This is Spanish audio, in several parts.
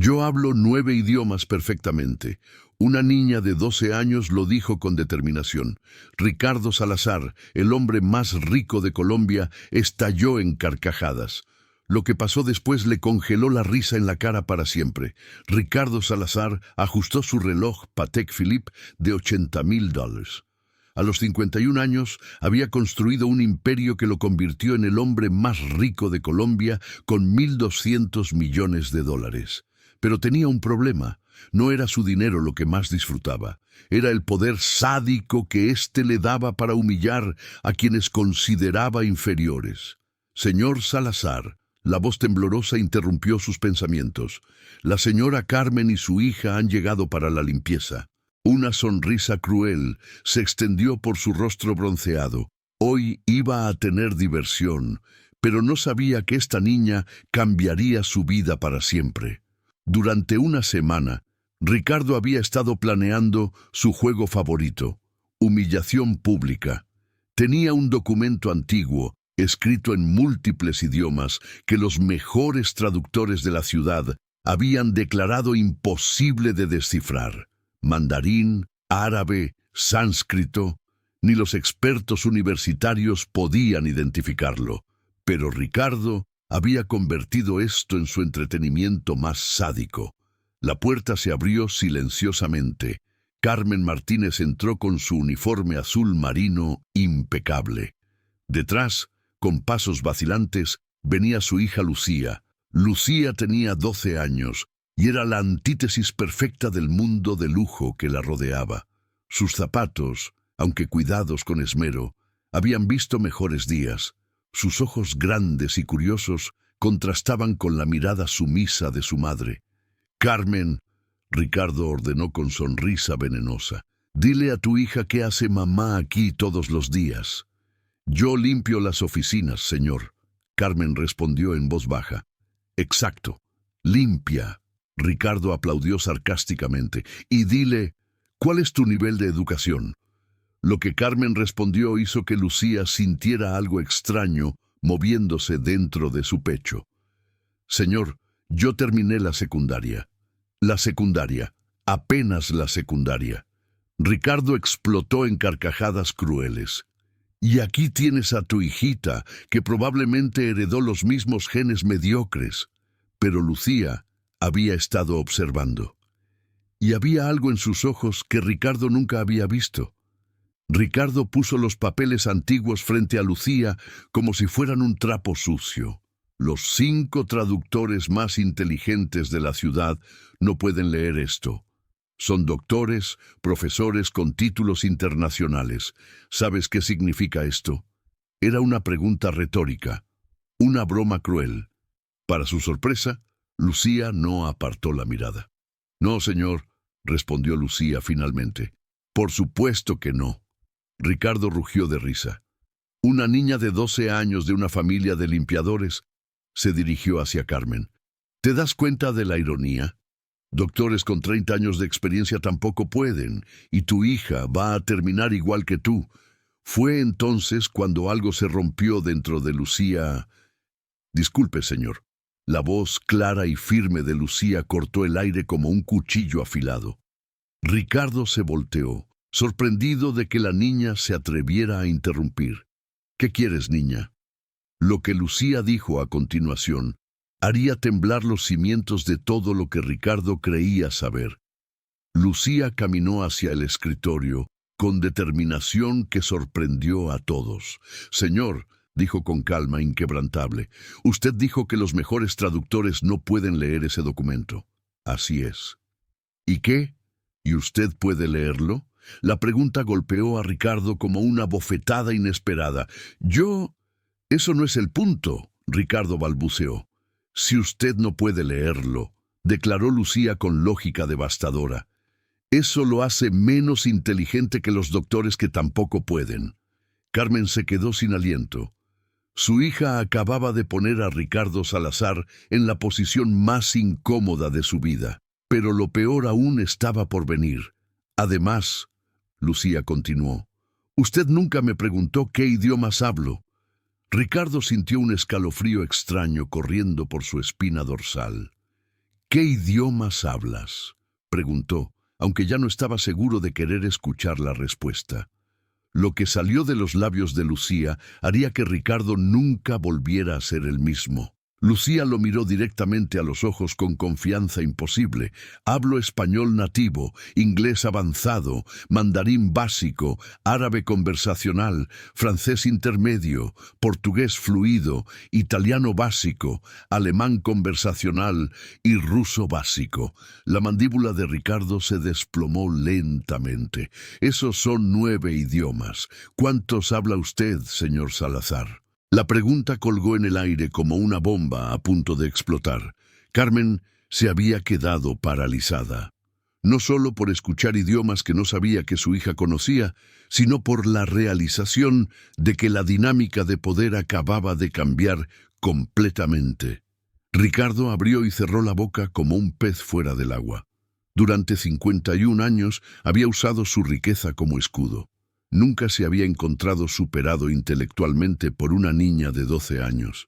Yo hablo 9 idiomas perfectamente. Una niña de 12 años lo dijo con determinación. Ricardo Salazar, el hombre más rico de Colombia, estalló en carcajadas. Lo que pasó después le congeló la risa en la cara para siempre. Ricardo Salazar ajustó su reloj Patek Philippe de $80.000. A los 51 años había construido un imperio que lo convirtió en el hombre más rico de Colombia con $1.200 millones. Pero tenía un problema. No era su dinero lo que más disfrutaba. Era el poder sádico que éste le daba para humillar a quienes consideraba inferiores. Señor Salazar, la voz temblorosa interrumpió sus pensamientos. La señora Carmen y su hija han llegado para la limpieza. Una sonrisa cruel se extendió por su rostro bronceado. Hoy iba a tener diversión, pero no sabía que esta niña cambiaría su vida para siempre. Durante una semana, Ricardo había estado planeando su juego favorito, humillación pública. Tenía un documento antiguo, escrito en múltiples idiomas, que los mejores traductores de la ciudad habían declarado imposible de descifrar. Mandarín, árabe, sánscrito, ni los expertos universitarios podían identificarlo. Pero Ricardo había convertido esto en su entretenimiento más sádico. La puerta se abrió silenciosamente. Carmen Martínez entró con su uniforme azul marino impecable. Detrás, con pasos vacilantes, venía su hija Lucía. Lucía tenía 12 años y era la antítesis perfecta del mundo de lujo que la rodeaba. Sus zapatos, aunque cuidados con esmero, habían visto mejores días. Sus ojos grandes y curiosos contrastaban con la mirada sumisa de su madre. «Carmen», Ricardo ordenó con sonrisa venenosa, «dile a tu hija qué hace mamá aquí todos los días». «Yo limpio las oficinas, señor», Carmen respondió en voz baja. «Exacto, limpia», Ricardo aplaudió sarcásticamente. «Y dile, ¿cuál es tu nivel de educación?». Lo que Carmen respondió hizo que Lucía sintiera algo extraño moviéndose dentro de su pecho. «Señor, yo terminé la secundaria». «La secundaria, apenas la secundaria». Ricardo explotó en carcajadas crueles. «Y aquí tienes a tu hijita, que probablemente heredó los mismos genes mediocres». Pero Lucía había estado observando. Y había algo en sus ojos que Ricardo nunca había visto. Ricardo puso los papeles antiguos frente a Lucía como si fueran un trapo sucio. Los 5 traductores más inteligentes de la ciudad no pueden leer esto. Son doctores, profesores con títulos internacionales. ¿Sabes qué significa esto? Era una pregunta retórica, una broma cruel. Para su sorpresa, Lucía no apartó la mirada. «No, señor», respondió Lucía finalmente. «Por supuesto que no». Ricardo rugió de risa. Una niña de 12 años de una familia de limpiadores se dirigió hacia Carmen. ¿Te das cuenta de la ironía? Doctores con 30 años de experiencia tampoco pueden, y tu hija va a terminar igual que tú. Fue entonces cuando algo se rompió dentro de Lucía. «Disculpe, señor». La voz clara y firme de Lucía cortó el aire como un cuchillo afilado. Ricardo se volteó, sorprendido de que la niña se atreviera a interrumpir. «¿Qué quieres, niña?». Lo que Lucía dijo a continuación haría temblar los cimientos de todo lo que Ricardo creía saber. Lucía caminó hacia el escritorio con determinación que sorprendió a todos. «Señor», dijo con calma inquebrantable, «usted dijo que los mejores traductores no pueden leer ese documento». «Así es». «¿Y qué? ¿Y usted puede leerlo?». La pregunta golpeó a Ricardo como una bofetada inesperada. «Yo... Eso no es el punto», Ricardo balbuceó. «Si usted no puede leerlo», declaró Lucía con lógica devastadora, «eso lo hace menos inteligente que los doctores que tampoco pueden». Carmen se quedó sin aliento. Su hija acababa de poner a Ricardo Salazar en la posición más incómoda de su vida. Pero lo peor aún estaba por venir. «Además», Lucía continuó, «usted nunca me preguntó qué idiomas hablo». Ricardo sintió un escalofrío extraño corriendo por su espina dorsal. ¿Qué idiomas hablas?, preguntó, aunque ya no estaba seguro de querer escuchar la respuesta. Lo que salió de los labios de Lucía haría que Ricardo nunca volviera a ser el mismo. Lucía lo miró directamente a los ojos con confianza imposible. Hablo español nativo, inglés avanzado, mandarín básico, árabe conversacional, francés intermedio, portugués fluido, italiano básico, alemán conversacional y ruso básico. La mandíbula de Ricardo se desplomó lentamente. Esos son 9 idiomas. ¿Cuántos habla usted, señor Salazar? La pregunta colgó en el aire como una bomba a punto de explotar. Carmen se había quedado paralizada. No solo por escuchar idiomas que no sabía que su hija conocía, sino por la realización de que la dinámica de poder acababa de cambiar completamente. Ricardo abrió y cerró la boca como un pez fuera del agua. Durante 51 años había usado su riqueza como escudo. Nunca se había encontrado superado intelectualmente por una niña de 12 años.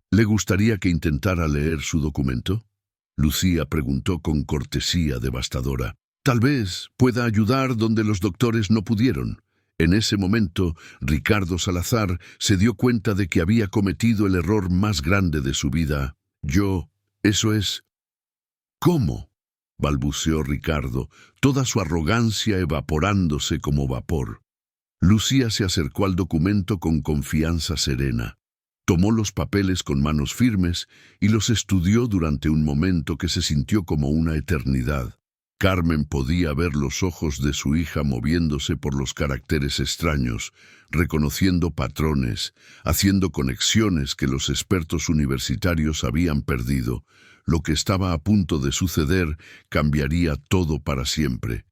¿Le gustaría que intentara leer su documento?, Lucía preguntó con cortesía devastadora. Tal vez pueda ayudar donde los doctores no pudieron. En ese momento, Ricardo Salazar se dio cuenta de que había cometido el error más grande de su vida. Eso es... ¿Cómo?, balbuceó Ricardo, toda su arrogancia evaporándose como vapor. Lucía se acercó al documento con confianza serena. Tomó los papeles con manos firmes y los estudió durante un momento que se sintió como una eternidad. Carmen podía ver los ojos de su hija moviéndose por los caracteres extraños, reconociendo patrones, haciendo conexiones que los expertos universitarios habían perdido. Lo que estaba a punto de suceder cambiaría todo para siempre.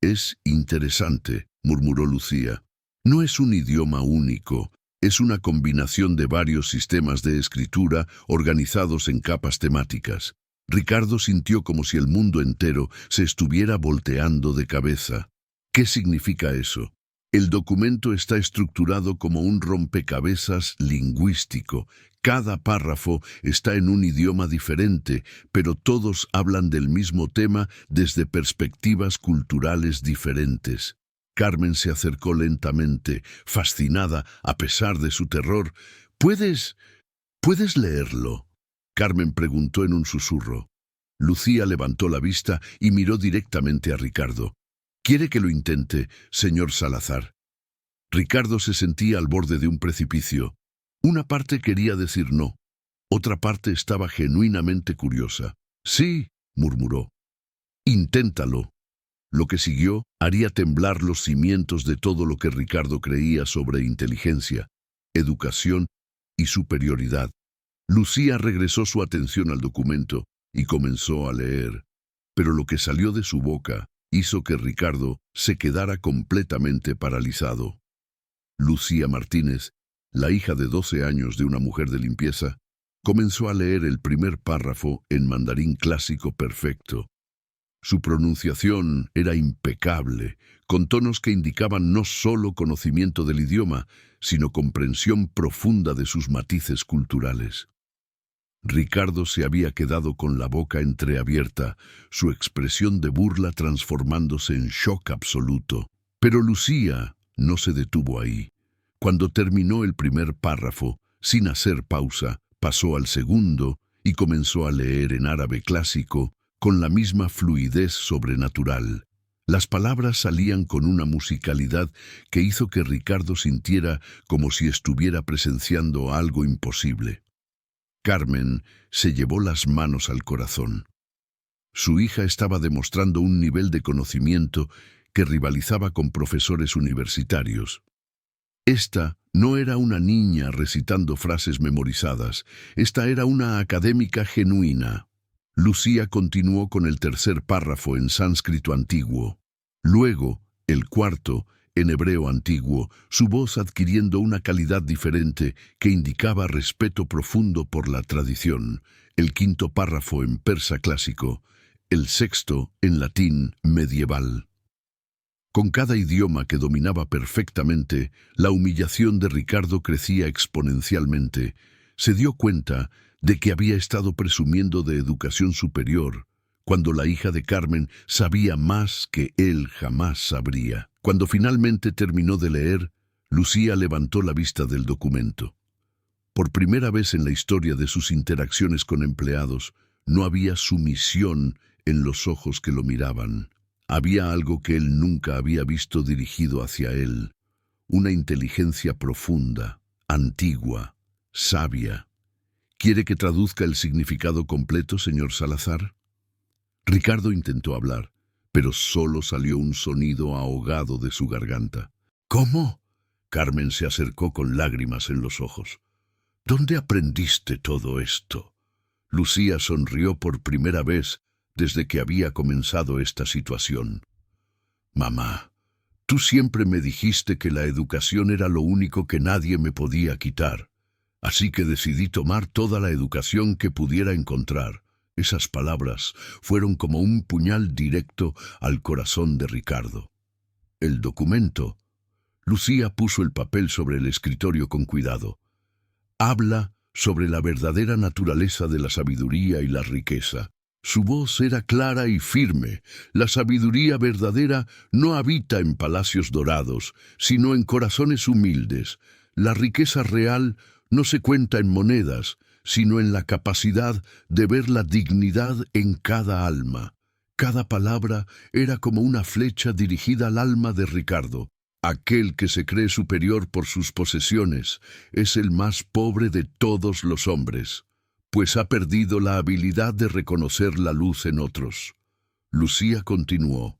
«Es interesante», murmuró Lucía. «No es un idioma único, es una combinación de varios sistemas de escritura organizados en capas temáticas». Ricardo sintió como si el mundo entero se estuviera volteando de cabeza. ¿Qué significa eso? El documento está estructurado como un rompecabezas lingüístico. Cada párrafo está en un idioma diferente, pero todos hablan del mismo tema desde perspectivas culturales diferentes. Carmen se acercó lentamente, fascinada a pesar de su terror. ¿Puedes leerlo?, Carmen preguntó en un susurro. Lucía levantó la vista y miró directamente a Ricardo. «¿Quiere que lo intente, señor Salazar?» Ricardo se sentía al borde de un precipicio. Una parte quería decir no. Otra parte estaba genuinamente curiosa. «Sí», murmuró. «Inténtalo». Lo que siguió haría temblar los cimientos de todo lo que Ricardo creía sobre inteligencia, educación y superioridad. Lucía regresó su atención al documento y comenzó a leer, pero lo que salió de su boca hizo que Ricardo se quedara completamente paralizado. Lucía Martínez, la hija de 12 años de una mujer de limpieza, comenzó a leer el primer párrafo en mandarín clásico perfecto. Su pronunciación era impecable, con tonos que indicaban no solo conocimiento del idioma, sino comprensión profunda de sus matices culturales. Ricardo se había quedado con la boca entreabierta, su expresión de burla transformándose en shock absoluto. Pero Lucía no se detuvo ahí. Cuando terminó el primer párrafo, sin hacer pausa, pasó al segundo y comenzó a leer en árabe clásico con la misma fluidez sobrenatural. Las palabras salían con una musicalidad que hizo que Ricardo sintiera como si estuviera presenciando algo imposible. Carmen se llevó las manos al corazón. Su hija estaba demostrando un nivel de conocimiento que rivalizaba con profesores universitarios. Esta no era una niña recitando frases memorizadas, esta era una académica genuina. Lucía continuó con el tercer párrafo en sánscrito antiguo. Luego, el cuarto, en hebreo antiguo, su voz adquiriendo una calidad diferente que indicaba respeto profundo por la tradición. El quinto párrafo en persa clásico, el sexto en latín medieval. Con cada idioma que dominaba perfectamente, la humillación de Ricardo crecía exponencialmente. Se dio cuenta de que había estado presumiendo de educación superior, cuando la hija de Carmen sabía más que él jamás sabría. Cuando finalmente terminó de leer, Lucía levantó la vista del documento. Por primera vez en la historia de sus interacciones con empleados, no había sumisión en los ojos que lo miraban. Había algo que él nunca había visto dirigido hacia él, una inteligencia profunda, antigua, sabia. ¿Quiere que traduzca el significado completo, señor Salazar? Ricardo intentó hablar, pero solo salió un sonido ahogado de su garganta. ¿Cómo? Carmen se acercó con lágrimas en los ojos. ¿Dónde aprendiste todo esto? Lucía sonrió por primera vez desde que había comenzado esta situación. Mamá, tú siempre me dijiste que la educación era lo único que nadie me podía quitar, así que decidí tomar toda la educación que pudiera encontrar. Esas palabras fueron como un puñal directo al corazón de Ricardo. El documento. Lucía puso el papel sobre el escritorio con cuidado. Habla sobre la verdadera naturaleza de la sabiduría y la riqueza. Su voz era clara y firme. La sabiduría verdadera no habita en palacios dorados, sino en corazones humildes. La riqueza real no se cuenta en monedas, sino en la capacidad de ver la dignidad en cada alma. Cada palabra era como una flecha dirigida al alma de Ricardo. Aquel que se cree superior por sus posesiones es el más pobre de todos los hombres, pues ha perdido la habilidad de reconocer la luz en otros. Lucía continuó: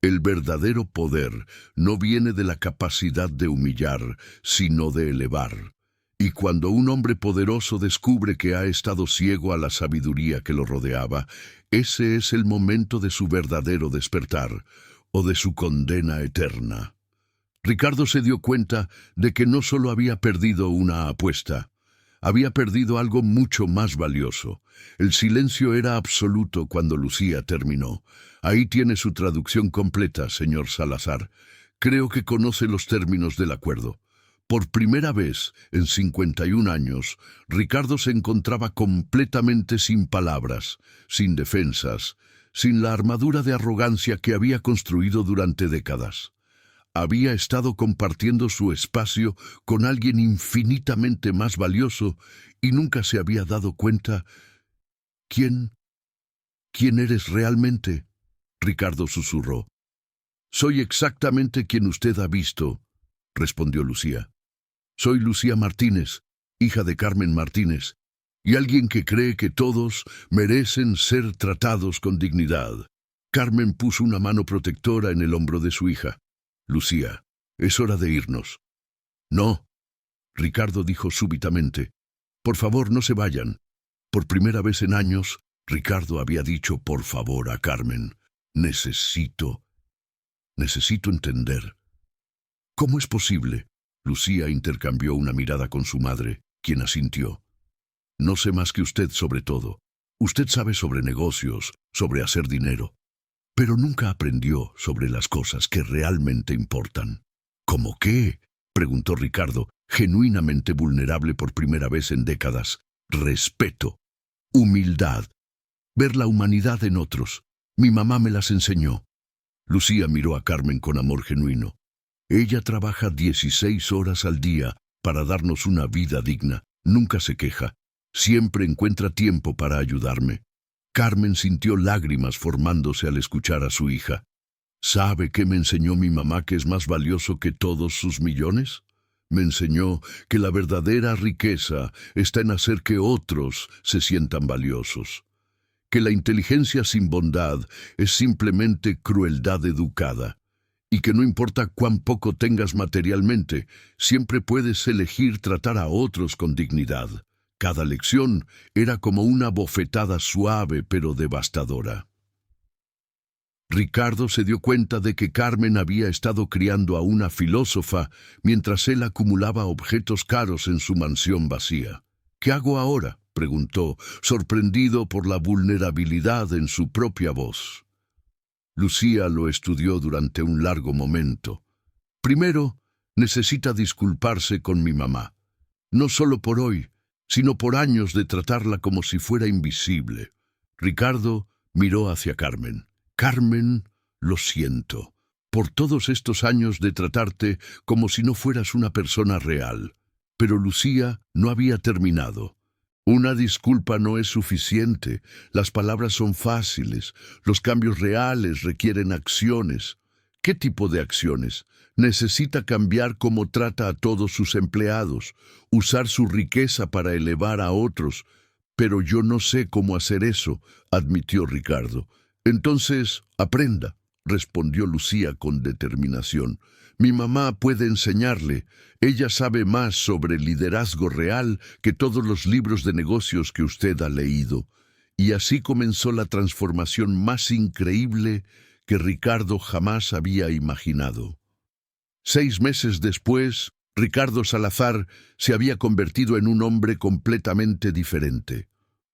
el verdadero poder no viene de la capacidad de humillar, sino de elevar. Y cuando un hombre poderoso descubre que ha estado ciego a la sabiduría que lo rodeaba, ese es el momento de su verdadero despertar, o de su condena eterna. Ricardo se dio cuenta de que no solo había perdido una apuesta, había perdido algo mucho más valioso. El silencio era absoluto cuando Lucía terminó. Ahí tiene su traducción completa, señor Salazar. Creo que conoce los términos del acuerdo. Por primera vez en 51 años, Ricardo se encontraba completamente sin palabras, sin defensas, sin la armadura de arrogancia que había construido durante décadas. Había estado compartiendo su espacio con alguien infinitamente más valioso y nunca se había dado cuenta. ¿Quién eres realmente? Ricardo susurró. Soy exactamente quien usted ha visto, respondió Lucía. Soy Lucía Martínez, hija de Carmen Martínez, y alguien que cree que todos merecen ser tratados con dignidad. Carmen puso una mano protectora en el hombro de su hija. Lucía, es hora de irnos. No, Ricardo dijo súbitamente. Por favor, no se vayan. Por primera vez en años, Ricardo había dicho por favor a Carmen. Necesito entender. ¿Cómo es posible? Lucía intercambió una mirada con su madre, quien asintió. No sé más que usted sobre todo. Usted sabe sobre negocios, sobre hacer dinero, pero nunca aprendió sobre las cosas que realmente importan. ¿Cómo qué? Preguntó Ricardo, genuinamente vulnerable por primera vez en décadas. Respeto, humildad, ver la humanidad en otros. Mi mamá me las enseñó. Lucía miró a Carmen con amor genuino. Ella trabaja 16 horas al día para darnos una vida digna. Nunca se queja. Siempre encuentra tiempo para ayudarme. Carmen sintió lágrimas formándose al escuchar a su hija. ¿Sabe qué me enseñó mi mamá que es más valioso que todos sus millones? Me enseñó que la verdadera riqueza está en hacer que otros se sientan valiosos. Que la inteligencia sin bondad es simplemente crueldad educada. Y que no importa cuán poco tengas materialmente, siempre puedes elegir tratar a otros con dignidad. Cada lección era como una bofetada suave pero devastadora. Ricardo se dio cuenta de que Carmen había estado criando a una filósofa mientras él acumulaba objetos caros en su mansión vacía. ¿Qué hago ahora?, preguntó, sorprendido por la vulnerabilidad en su propia voz. Lucía lo estudió durante un largo momento. Primero, necesita disculparse con mi mamá. No solo por hoy, sino por años de tratarla como si fuera invisible. Ricardo miró hacia Carmen. Carmen, lo siento, por todos estos años de tratarte como si no fueras una persona real. Pero Lucía no había terminado. Una disculpa no es suficiente. Las palabras son fáciles. Los cambios reales requieren acciones. ¿Qué tipo de acciones? Necesita cambiar cómo trata a todos sus empleados, usar su riqueza para elevar a otros. Pero yo no sé cómo hacer eso, admitió Ricardo. Entonces, aprenda, respondió Lucía con determinación. Mi mamá puede enseñarle. Ella sabe más sobre liderazgo real que todos los libros de negocios que usted ha leído. Y así comenzó la transformación más increíble que Ricardo jamás había imaginado. 6 meses después, Ricardo Salazar se había convertido en un hombre completamente diferente.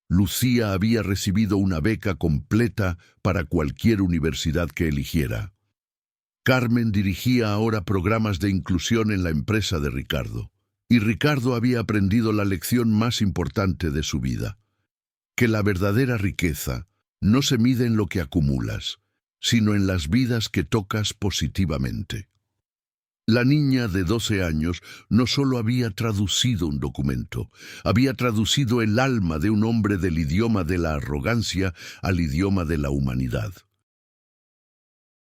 Lucía había recibido una beca completa para cualquier universidad que eligiera. Carmen dirigía ahora programas de inclusión en la empresa de Ricardo. Y Ricardo había aprendido la lección más importante de su vida: que la verdadera riqueza no se mide en lo que acumulas, sino en las vidas que tocas positivamente. La niña de 12 años no solo había traducido un documento, había traducido el alma de un hombre del idioma de la arrogancia al idioma de la humanidad.